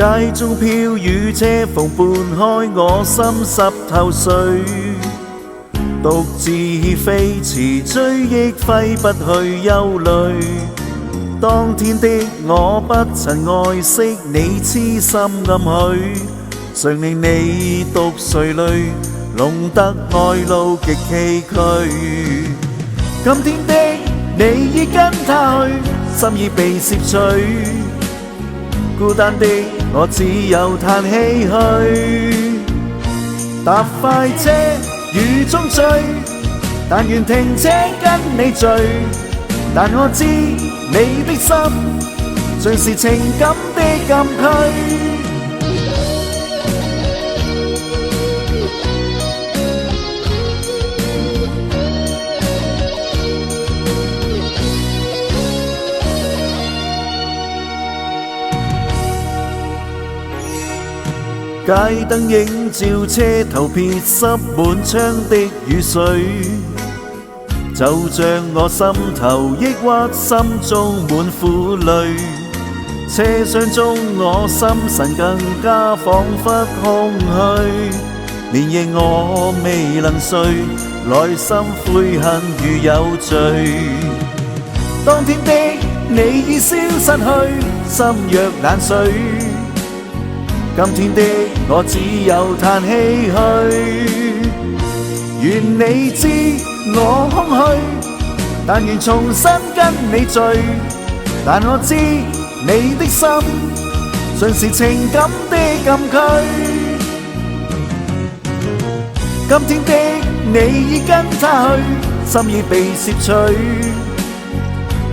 街中飄雨，車縫半開，我心濕透碎。獨自飛馳，追憶揮不去憂慮。當天的我不曾愛惜你，痴心暗許，常令你獨垂淚，弄得愛路極崎嶇。今天的你已跟他去，心已被攝取。孤單的我只有嘆唏噓，搭快車雨中追，但願停車跟你聚。但我知你的心像是情感的禁區。街燈映照車頭，撇濕滿窗的雨水，就像我心頭抑鬱，心中滿苦淚。車廂中我心神更加彷彿空虛，連夜我未能睡，內心悔恨如有罪。當天的你已消失去，心若冷水。今天的我只有嘆唏噓，願你知我空虛，但願重新跟你聚。但我知你的心像是情感的禁區。今天的你已跟他去，心已被攝取。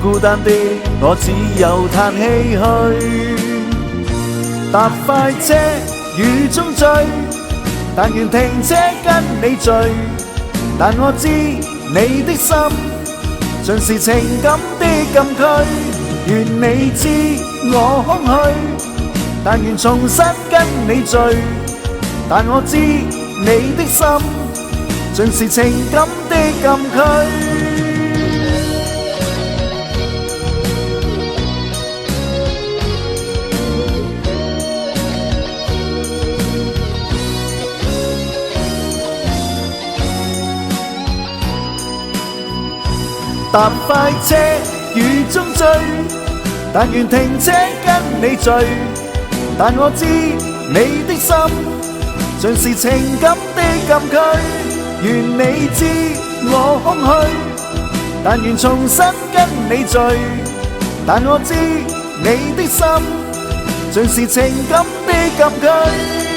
孤單的我只有嘆唏噓，搭快車雨中追，但願停車跟你聚。但我知你的心像是情感的禁區，願你知我空虛，但願重新跟你聚。但我知你的心像是情感的禁區。搭快車雨中追，但願停車跟你聚。但我知你的心像是情感的禁區，願你知我空虛，但願重新跟你聚。但我知你的心像是情感的禁區。